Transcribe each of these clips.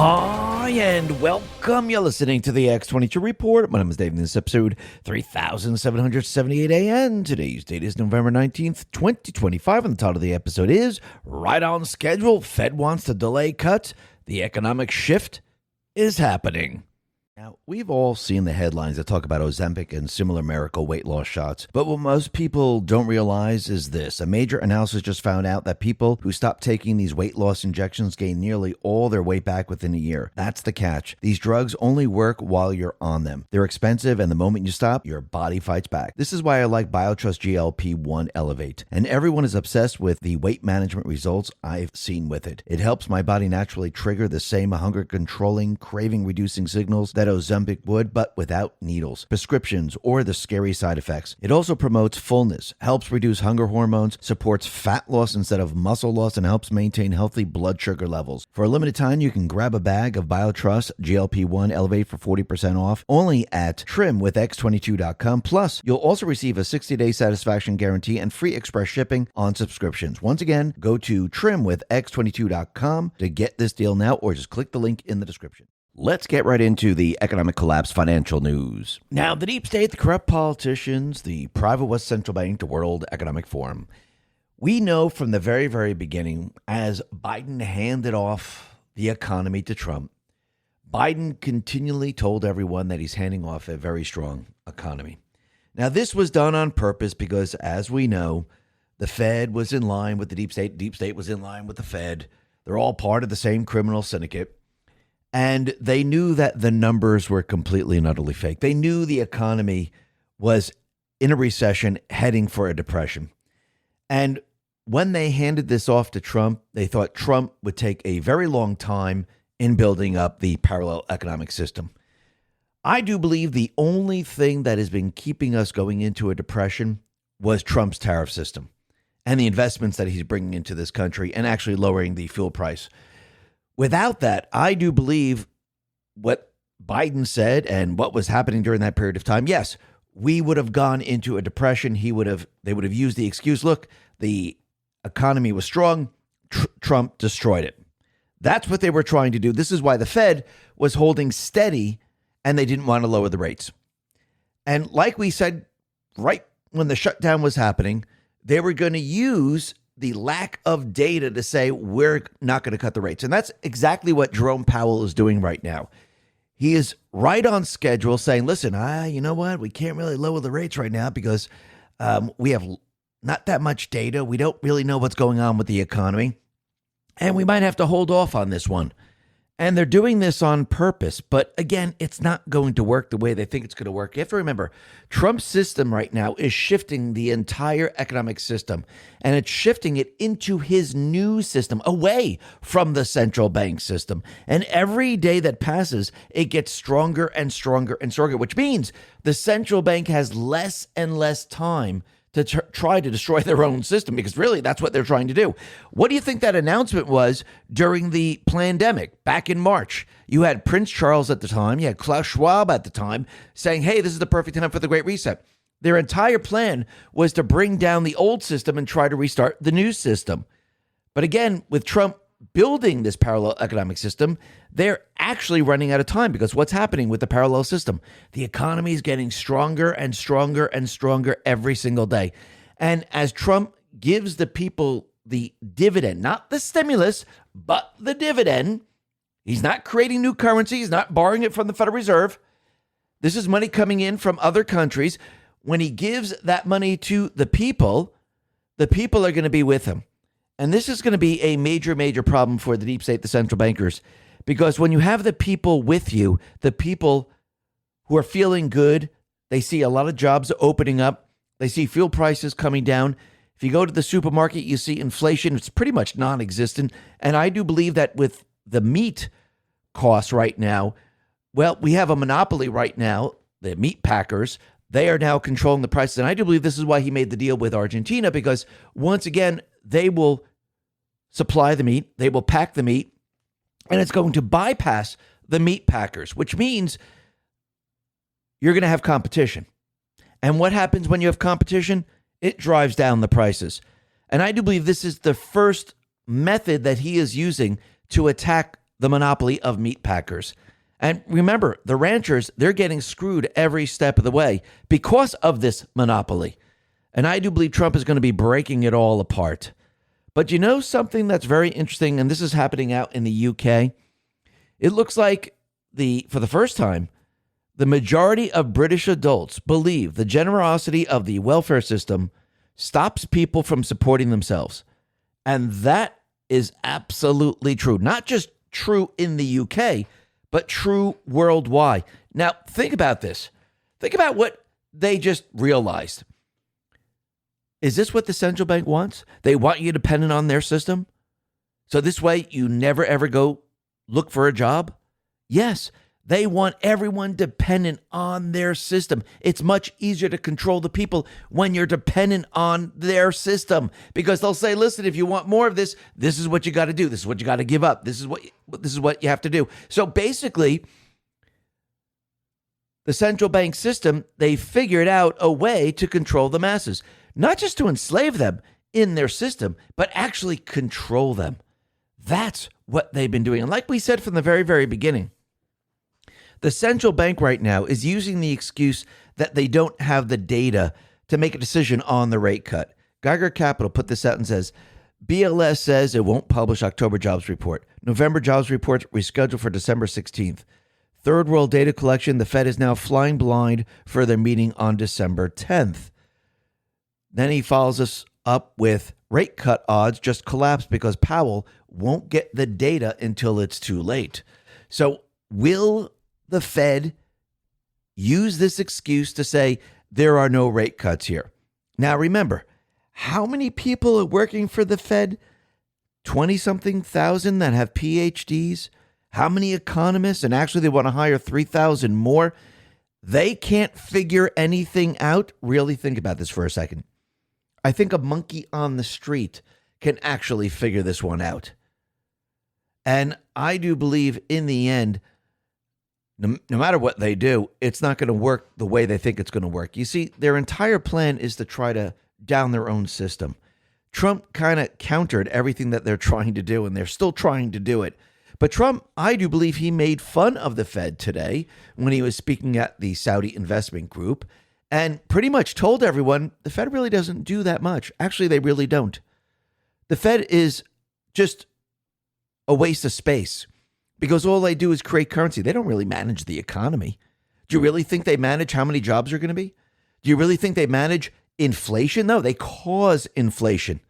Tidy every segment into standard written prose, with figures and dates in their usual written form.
Hi, and welcome. You're listening to the X22 Report. My name is Dave, and this is episode 3778 AN. Today's date is November 19th, 2025, and the title of the episode is Right on Schedule. Fed wants to delay cuts. The economic shift is happening. Now, we've all seen the headlines that talk about Ozempic and similar miracle weight loss shots, but what most people don't realize is this. A major analysis just found out that people who stop taking these weight loss injections gain nearly all their weight back within a year. That's the catch. These drugs only work while you're on them. They're expensive, and the moment you stop, your body fights back. This is why I like BioTrust GLP-1 Elevate, and everyone is obsessed with the weight management results I've seen with it. It helps my body naturally trigger the same hunger-controlling, craving-reducing signals that Ozempic would, but without needles, prescriptions, or the scary side effects. It also promotes fullness, helps reduce hunger hormones, supports fat loss instead of muscle loss, and helps maintain healthy blood sugar levels. For a limited time, you can grab a bag of BioTrust GLP-1 Elevate for 40% off only at trimwithx22.com. Plus, you'll also receive a 60-day satisfaction guarantee and free express shipping on subscriptions. Once again, go to trimwithx22.com to get this deal now, or just click the link in the description. Let's get right into the economic collapse financial news. Now, the deep state, the corrupt politicians, the private West Central Bank, the World Economic Forum. We know from the very, very beginning, as Biden handed off the economy to Trump, Biden continually told everyone that he's handing off a very strong economy. Now, this was done on purpose because, as we know, the Fed was in line with the deep state was in line with the Fed. They're all part of the same criminal syndicate. And they knew that the numbers were completely and utterly fake. They knew the economy was in a recession, heading for a depression. And when they handed this off to Trump, they thought Trump would take a very long time in building up the parallel economic system. I do believe the only thing that has been keeping us going into a depression was Trump's tariff system and the investments that he's bringing into this country and actually lowering the fuel price. Without that, I do believe what Biden said and what was happening during that period of time, yes, we would have gone into a depression. They would have used the excuse, look, the economy was strong, Trump destroyed it. That's what they were trying to do. This is why the Fed was holding steady and they didn't want to lower the rates. And like we said, right when the shutdown was happening, they were going to use the lack of data to say we're not going to cut the rates. And that's exactly what Jerome Powell is doing right now. He is right on schedule saying, listen, you know what? We can't really lower the rates right now because we have not that much data. We don't really know what's going on with the economy. And we might have to hold off on this one. And they're doing this on purpose. But again, it's not going to work the way they think it's going to work. You have to remember, Trump's system right now is shifting the entire economic system. And it's shifting it into his new system, away from the central bank system. And every day that passes, it gets stronger and stronger and stronger, which means the central bank has less and less time to try to destroy their own system, because really that's what they're trying to do. What do you think that announcement was during the pandemic back in March? You had Prince Charles at the time, you had Klaus Schwab at the time saying, hey, this is the perfect time for the Great Reset. Their entire plan was to bring down the old system and try to restart the new system. But again, with Trump building this parallel economic system, they're actually running out of time, because what's happening with the parallel system? The economy is getting stronger and stronger and stronger every single day. And as Trump gives the people the dividend, not the stimulus, but the dividend, he's not creating new currency. He's not borrowing it from the Federal Reserve. This is money coming in from other countries. When he gives that money to the people are going to be with him. And this is going to be a major, major problem for the deep state, the central bankers, because when you have the people with you, the people who are feeling good, they see a lot of jobs opening up. They see fuel prices coming down. If you go to the supermarket, you see inflation. It's pretty much non-existent. And I do believe that with the meat costs right now, well, we have a monopoly right now, the meat packers. They are now controlling the prices. And I do believe this is why he made the deal with Argentina, because once again, they will supply the meat, they will pack the meat, and it's going to bypass the meat packers, which means you're going to have competition. And what happens when you have competition? It drives down the prices. And I do believe this is the first method that he is using to attack the monopoly of meat packers. And remember, the ranchers, they're getting screwed every step of the way because of this monopoly. And I do believe Trump is going to be breaking it all apart. But you know something that's very interesting, and this is happening out in the UK? It looks like for the first time, the majority of British adults believe the generosity of the welfare system stops people from supporting themselves. And that is absolutely true. Not just true in the UK, but true worldwide. Now, think about this. Think about what they just realized. Is this what the central bank wants? They want you dependent on their system? So this way you never, ever go look for a job? Yes, they want everyone dependent on their system. It's much easier to control the people when you're dependent on their system because they'll say, listen, if you want more of this, this is what you got to do. This is what you got to give up. This is what you have to do. So basically, the central bank system, they figured out a way to control the masses. Not just to enslave them in their system, but actually control them. That's what they've been doing. And like we said from the very, very beginning, the central bank right now is using the excuse that they don't have the data to make a decision on the rate cut. Geiger Capital put this out and says, BLS says it won't publish October jobs report. November jobs report rescheduled for December 16th. Third world data collection, the Fed is now flying blind for their meeting on December 10th. Then he follows us up with rate cut odds just collapsed because Powell won't get the data until it's too late. So will the Fed use this excuse to say there are no rate cuts here? Now, remember, how many people are working for the Fed? 20-something thousand that have PhDs? How many economists? And actually, they want to hire 3,000 more. They can't figure anything out. Really think about this for a second. I think a monkey on the street can actually figure this one out. And I do believe in the end, no matter what they do, it's not going to work the way they think it's going to work. You see, their entire plan is to try to down their own system. Trump kind of countered everything that they're trying to do, and they're still trying to do it. But Trump, I do believe he made fun of the Fed today when he was speaking at the Saudi investment group and pretty much told everyone the Fed really doesn't do that much. Actually, they really don't. The Fed is just a waste of space because all they do is create currency. They don't really manage the economy. Do you really think they manage how many jobs are going to be? Do you really think they manage inflation? No, they cause inflation.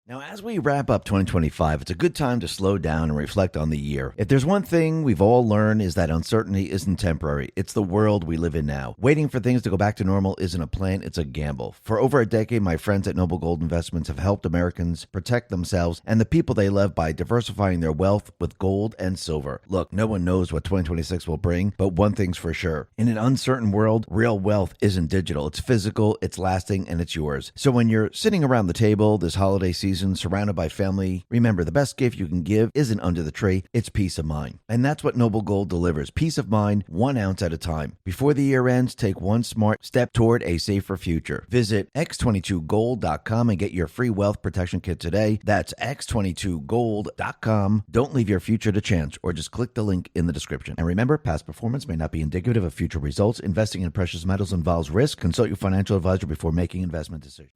Now, as we wrap up 2025, it's a good time to slow down and reflect on the year. If there's one thing we've all learned is that uncertainty isn't temporary. It's the world we live in now. Waiting for things to go back to normal isn't a plan, it's a gamble. For over a decade, my friends at Noble Gold Investments have helped Americans protect themselves and the people they love by diversifying their wealth with gold and silver. Look, no one knows what 2026 will bring, but one thing's for sure. In an uncertain world, real wealth isn't digital. It's physical, it's lasting, and it's yours. So when you're sitting around the table this holiday season, surrounded by family, remember the best gift you can give isn't under the tree, it's peace of mind. And that's what Noble Gold delivers. Peace of mind, 1 ounce at a time. Before the year ends, take one smart step toward a safer future. Visit x22gold.com and get your free wealth protection kit today. That's x22gold.com. Don't leave your future to chance or just click the link in the description. And remember, past performance may not be indicative of future results. Investing in precious metals involves risk. Consult your financial advisor before making investment decisions.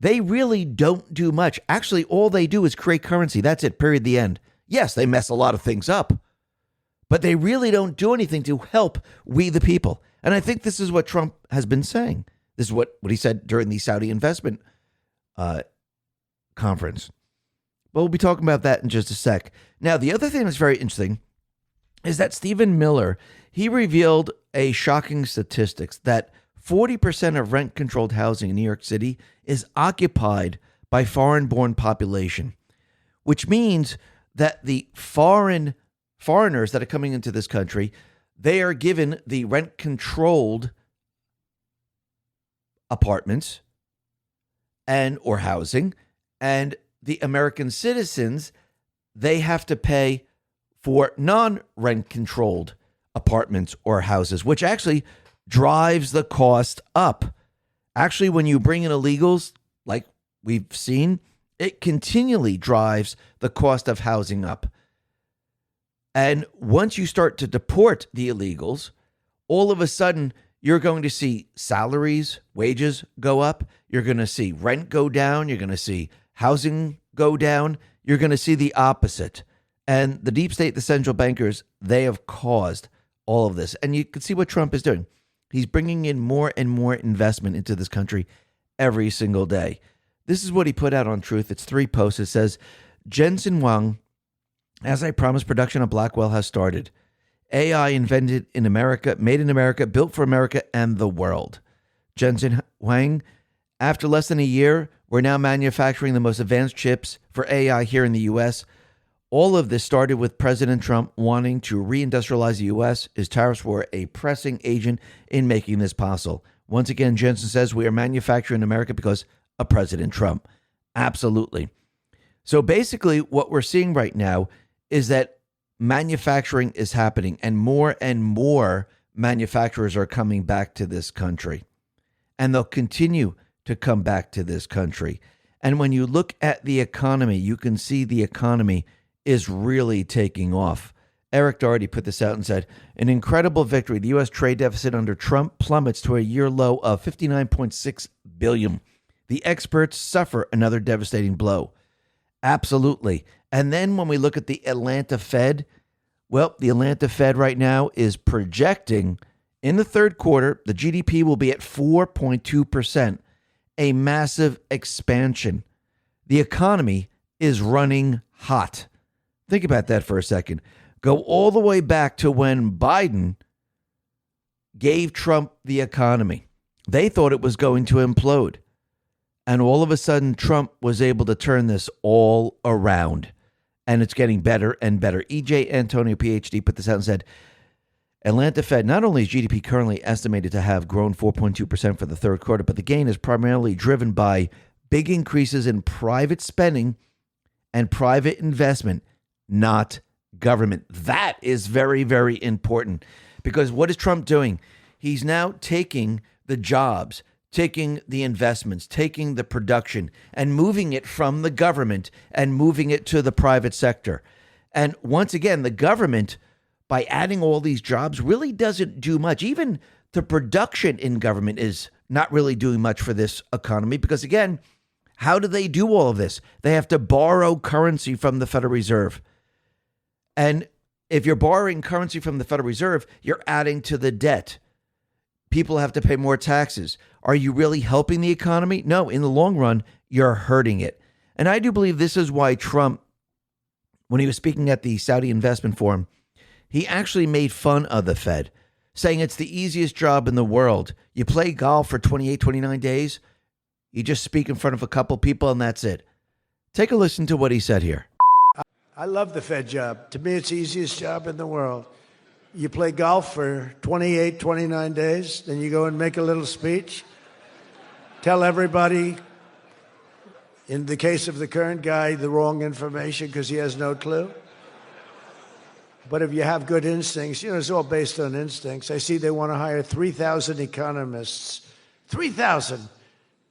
They really don't do much. Actually, all they do is create currency. That's it, period, the end. Yes, they mess a lot of things up, but they really don't do anything to help we the people. And I think this is what Trump has been saying. This is what he said during the Saudi investment conference. But we'll be talking about that in just a sec. Now, the other thing that's very interesting is that Stephen Miller, he revealed a shocking statistics that 40% of rent-controlled housing in New York City is occupied by foreign-born population, which means that the foreigners that are coming into this country, they are given the rent-controlled apartments and or housing, and the American citizens, they have to pay for non-rent-controlled apartments or houses, which actually drives the cost up. Actually, when you bring in illegals, like we've seen, it continually drives the cost of housing up. And once you start to deport the illegals, all of a sudden you're going to see salaries, wages go up. You're going to see rent go down. You're going to see housing go down. You're going to see the opposite. And the deep state, the central bankers, they have caused all of this. And you can see what Trump is doing. He's bringing in more and more investment into this country every single day. This is what he put out on Truth. It's 3 posts. It says, Jensen Huang, as I promised, production of Blackwell has started. AI invented in America, made in America, built for America and the world. Jensen Huang, after less than a year, we're now manufacturing the most advanced chips for AI here in the U.S. All of this started with President Trump wanting to reindustrialize the U.S. His tariffs were a pressing agent in making this possible. Once again, Jensen says we are manufacturing in America because of President Trump. Absolutely. So basically what we're seeing right now is that manufacturing is happening and more manufacturers are coming back to this country. And they'll continue to come back to this country. And when you look at the economy, you can see the economy is really taking off. Eric Doherty put this out and said, an incredible victory. The U.S. trade deficit under Trump plummets to a year low of $59.6 billion. The experts suffer another devastating blow. Absolutely. And then when we look at the Atlanta Fed, well, the Atlanta Fed right now is projecting in the third quarter, the GDP will be at 4.2%, a massive expansion. The economy is running hot. Think about that for a second. Go all the way back to when Biden gave Trump the economy. They thought it was going to implode. And all of a sudden, Trump was able to turn this all around. And it's getting better and better. E.J. Antonio, PhD, put this out and said, Atlanta Fed, not only is GDP currently estimated to have grown 4.2% for the third quarter, but the gain is primarily driven by big increases in private spending and private investment, not government. That is very, very important because what is Trump doing? He's now taking the jobs, taking the investments, taking the production and moving it from the government and moving it to the private sector. And once again, the government, by adding all these jobs, really doesn't do much. Even the production in government is not really doing much for this economy because, again, how do they do all of this? They have to borrow currency from the Federal Reserve. And if you're borrowing currency from the Federal Reserve, you're adding to the debt. People have to pay more taxes. Are you really helping the economy? No, in the long run, you're hurting it. And I do believe this is why Trump, when he was speaking at the Saudi Investment Forum, he actually made fun of the Fed, saying it's the easiest job in the world. You play golf for 28, 29 days. You just speak in front of a couple people and that's it. Take a listen to what he said here. I love the Fed job. To me, it's the easiest job in the world. You play golf for 28, 29 days, then you go and make a little speech. Tell everybody, in the case of the current guy, the wrong information because he has no clue. But if you have good instincts, it's all based on instincts. I see they want to hire 3,000 economists, 3,000,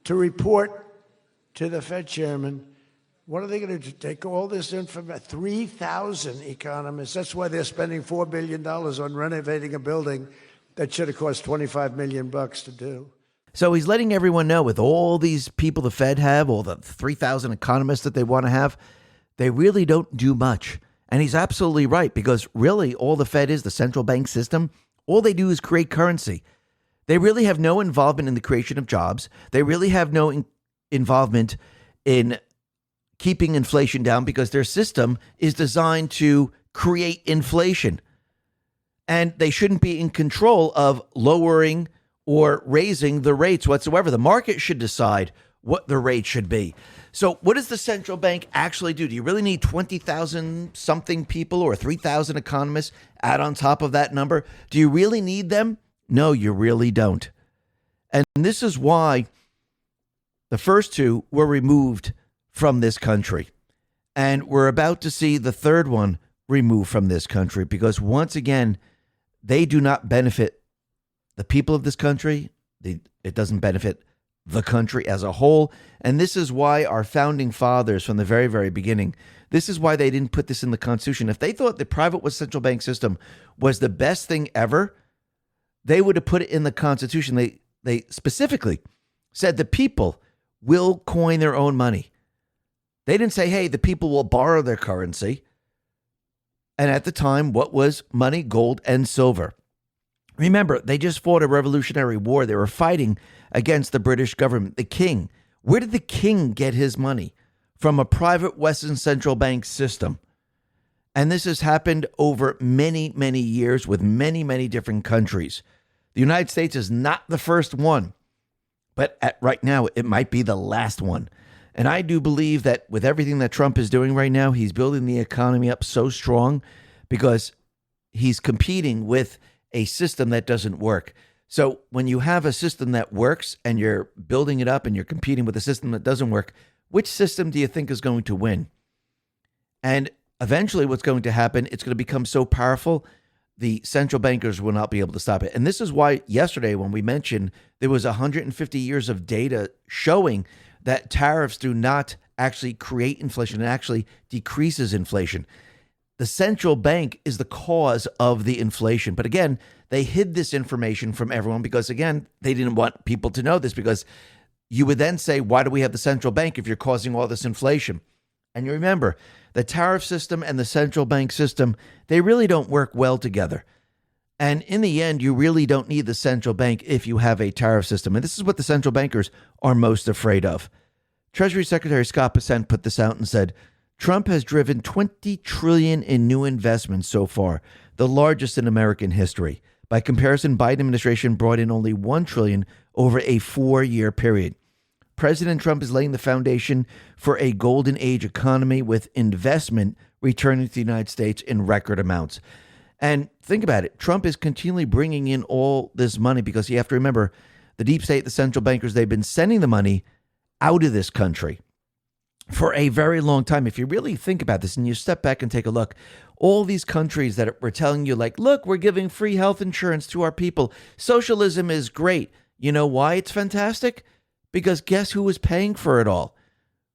to report to the Fed chairman. What are they going to do? Take all this information? 3,000 economists. That's why they're spending $4 billion on renovating a building that should have cost $25 million to do. So he's letting everyone know with all these people the Fed have, all the 3,000 economists that they want to have, they really don't do much. And he's absolutely right, because really all the Fed is, the central bank system, all they do is create currency. They really have no involvement in the creation of jobs. They really have no involvement in keeping inflation down because their system is designed to create inflation. And they shouldn't be in control of lowering or raising the rates whatsoever. The market should decide what the rate should be. So what does the central bank actually do? Do you really need 20,000 something people or 3,000 economists add on top of that number? Do you really need them? No, you really don't. And this is why the first two were removed from this country. And we're about to see the third one removed from this country because once again, they do not benefit the people of this country. It doesn't benefit the country as a whole. And this is why our founding fathers from the very, very beginning, this is why they didn't put this in the Constitution. If they thought the private central bank system was the best thing ever, they would have put it in the Constitution. They specifically said the people will coin their own money. They didn't say, hey, the people will borrow their currency. And at the time, what was money? Gold and silver. Remember, they just fought a revolutionary war. They were fighting against the British government, the king. Where did the king get his money? From a private Western central bank system. And this has happened over many, many years with many, many different countries. The United States is not the first one, but right now it might be the last one. And I do believe that with everything that Trump is doing right now, he's building the economy up so strong because he's competing with a system that doesn't work. So when you have a system that works and you're building it up and you're competing with a system that doesn't work, which system do you think is going to win? And eventually what's going to happen, it's going to become so powerful, the central bankers will not be able to stop it. And this is why yesterday when we mentioned there was 150 years of data showing that tariffs do not actually create inflation, it actually decreases inflation. The central bank is the cause of the inflation. But again, they hid this information from everyone because, again, they didn't want people to know this because you would then say, why do we have the central bank if you're causing all this inflation? And you remember, the tariff system and the central bank system, they really don't work well together. And in the end, you really don't need the central bank if you have a tariff system. And this is what the central bankers are most afraid of. Treasury Secretary Scott Bessent put this out and said, Trump has driven $20 trillion in new investments so far, the largest in American history. By comparison, Biden administration brought in only $1 trillion over a 4-year period. President Trump is laying the foundation for a golden age economy with investment returning to the United States in record amounts. And think about it. Trump is continually bringing in all this money because you have to remember the deep state, the central bankers, they've been sending the money out of this country for a very long time. If you really think about this and you step back and take a look, all these countries that were telling you like, look, we're giving free health insurance to our people. Socialism is great. You know why it's fantastic? Because guess who was paying for it all?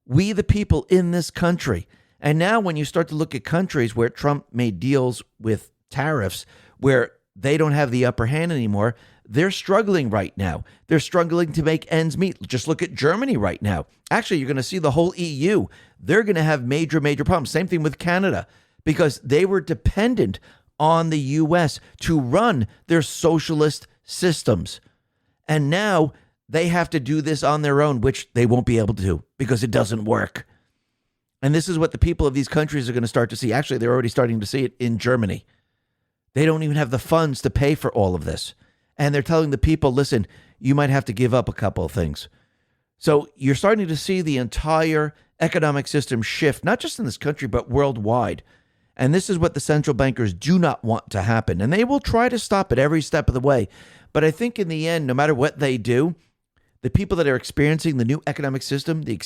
We, the people in this country. And now when you start to look at countries where Trump made deals with tariffs, where they don't have the upper hand anymore, they're struggling right now. They're struggling to make ends meet. Just look at Germany right now. Actually, you're going to see the whole EU. They're going to have major, major problems. Same thing with Canada, because they were dependent on the U.S. to run their socialist systems. And now they have to do this on their own, which they won't be able to do because it doesn't work. And this is what the people of these countries are going to start to see. Actually, they're already starting to see it in Germany. They don't even have the funds to pay for all of this. And they're telling the people, listen, you might have to give up a couple of things. So you're starting to see the entire economic system shift, not just in this country, but worldwide. And this is what the central bankers do not want to happen. And they will try to stop it every step of the way. But I think in the end, no matter what they do, the people that are experiencing the new economic system, the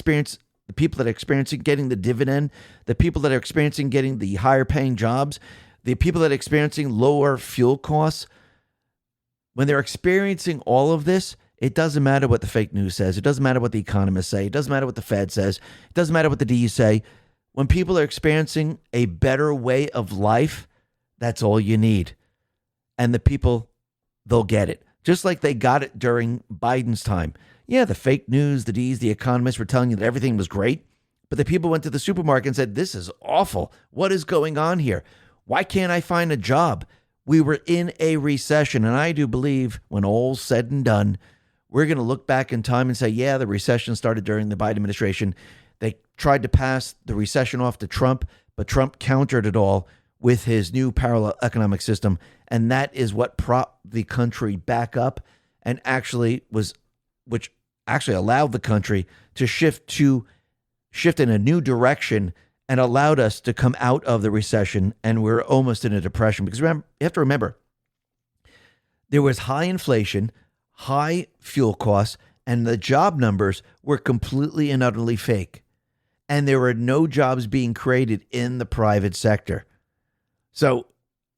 people that are experiencing getting the dividend, the people that are experiencing getting the higher paying jobs, the people that are experiencing lower fuel costs, when they're experiencing all of this, it doesn't matter what the fake news says. It doesn't matter what the economists say. It doesn't matter what the Fed says. It doesn't matter what the D's say. When people are experiencing a better way of life, that's all you need. And the people, they'll get it. Just like they got it during Biden's time. Yeah, the fake news, the D's, the economists were telling you that everything was great. But the people went to the supermarket and said, this is awful. What is going on here? Why can't I find a job? We were in a recession, and I do believe when all's said and done, we're going to look back in time and say, yeah, the recession started during the Biden administration. They tried to pass the recession off to Trump, but Trump countered it all with his new parallel economic system, and that is what propped the country back up and which actually allowed the country to shift in a new direction and allowed us to come out of the recession, and we're almost in a depression. Because you have to remember, there was high inflation, high fuel costs, and the job numbers were completely and utterly fake. And there were no jobs being created in the private sector. So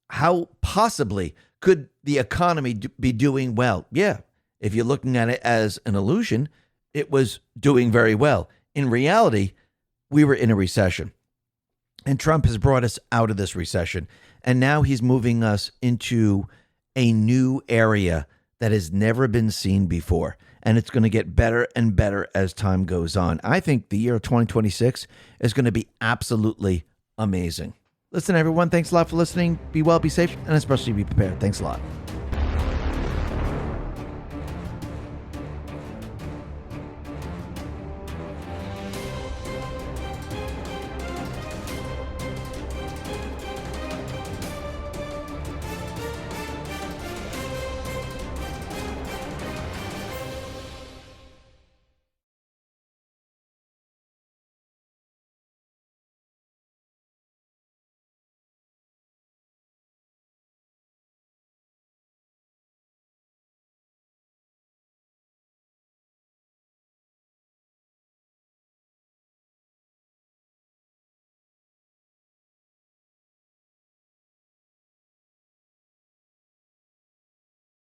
how possibly could the economy be doing well? Yeah, if you're looking at it as an illusion, it was doing very well. In reality, we were in a recession. And Trump has brought us out of this recession. And now he's moving us into a new area that has never been seen before. And it's going to get better and better as time goes on. I think the year of 2026 is going to be absolutely amazing. Listen, everyone, thanks a lot for listening. Be well, be safe, and especially be prepared. Thanks a lot.